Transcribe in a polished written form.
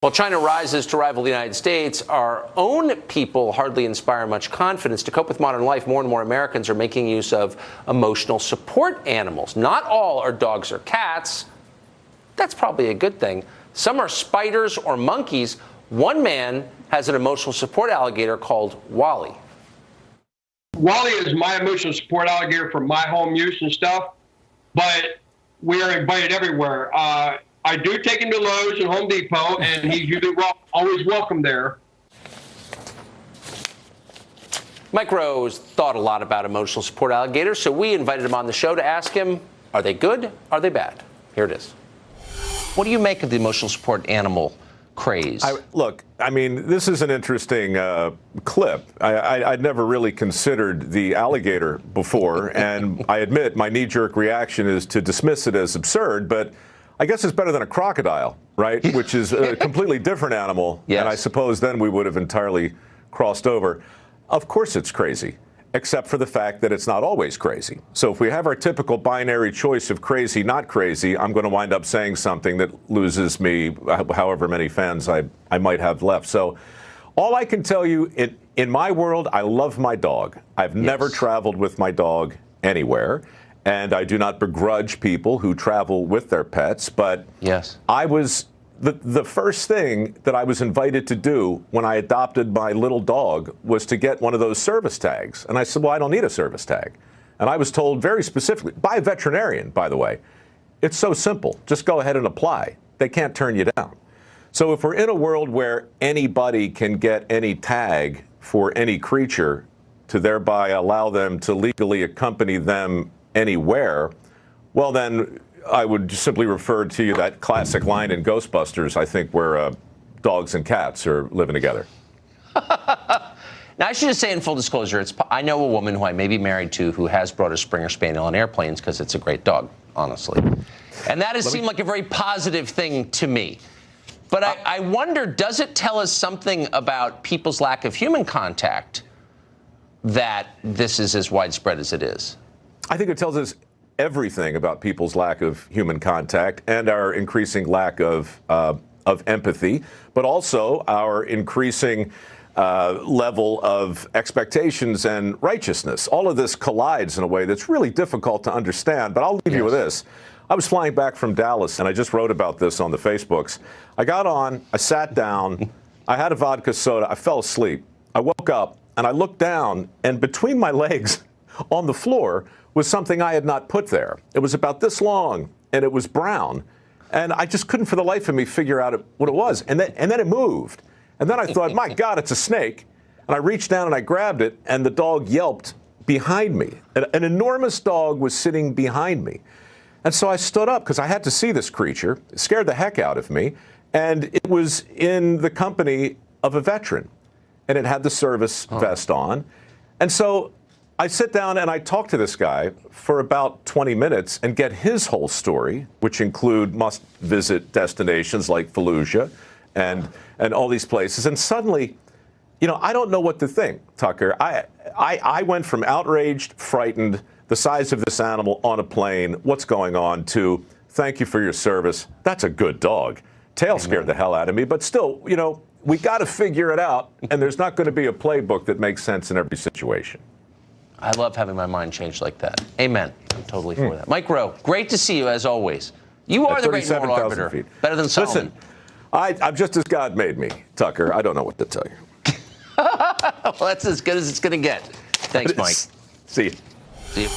While China rises to rival the United States, our own people hardly inspire much confidence. To cope with modern life, more and more Americans are making use of emotional support animals. Not all are dogs or cats. That's probably a good thing. Some are spiders or monkeys. One man has an emotional support alligator called Wally. Wally is my emotional support alligator for my home use and stuff, but we are invited everywhere. I do take him to Lowe's and Home Depot, and he's usually always welcome there. Mike Rowe's thought a lot about emotional support alligators, so we invited him on the show to ask him, are they good? Are they bad? Here it is. What do you make of the emotional support animal craze? Look, I mean, this is an interesting clip. I'd never really considered the alligator before, and I admit my knee-jerk reaction is to dismiss it as absurd, but I guess it's better than a crocodile, right? Which is a completely different animal. Yes. And I suppose then we would have entirely crossed over. Of course it's crazy, except for the fact that it's not always crazy. So if we have our typical binary choice of crazy, not crazy, I'm going to wind up saying something that loses me however many fans I might have left. So all I can tell you, in my world, I love my dog. I've never traveled with my dog anywhere. And I do not begrudge people who travel with their pets, but I was the first thing that I was invited to do when I adopted my little dog was to get one of those service tags. And I said, well, I don't need a service tag. And I was told very specifically, by a veterinarian, by the way, it's so simple. Just go ahead and apply. They can't turn you down. So if we're in a world where anybody can get any tag for any creature to thereby allow them to legally accompany them anywhere, well, then I would simply refer to you that classic line in Ghostbusters, I think, where dogs and cats are living together. Now, I should just say in full disclosure, I know a woman who I may be married to who has brought a Springer Spaniel on airplanes because it's a great dog, honestly. And that has seemed like a very positive thing to me. But I wonder, does it tell us something about people's lack of human contact that this is as widespread as it is? I think it tells us everything about people's lack of human contact and our increasing lack of empathy, but also our increasing level of expectations and righteousness. All of this collides in a way that's really difficult to understand, but I'll leave you with this. I was flying back from Dallas, and I just wrote about this on the Facebooks. I got on, I sat down, I had a vodka soda, I fell asleep. I woke up, and I looked down, and between my legs on the floor was something I had not put there. It was about this long, and it was brown. And I just couldn't for the life of me figure out what it was. And then it moved. And then I thought, my God, it's a snake. And I reached down and I grabbed it, and the dog yelped behind me. An enormous dog was sitting behind me. And so I stood up because I had to see this creature. It scared the heck out of me. And it was in the company of a veteran. And it had the service vest on. And so I sit down and I talk to this guy for about 20 minutes and get his whole story, which include must-visit destinations like Fallujah and all these places. And suddenly, you know, I don't know what to think, Tucker. I went from outraged, frightened, the size of this animal on a plane, what's going on, to thank you for your service. That's a good dog. Tail scared the hell out of me, but still, you know, we got to figure it out, and there's not going to be a playbook that makes sense in every situation. I love having my mind changed like that. Amen. I'm totally for that. Mike Rowe, great to see you as always. You are the great moral arbiter. Feet. Better than Solomon. Listen, I'm just as God made me, Tucker. I don't know what to tell you. Well, that's as good as it's going to get. Thanks, Mike. See you. See you.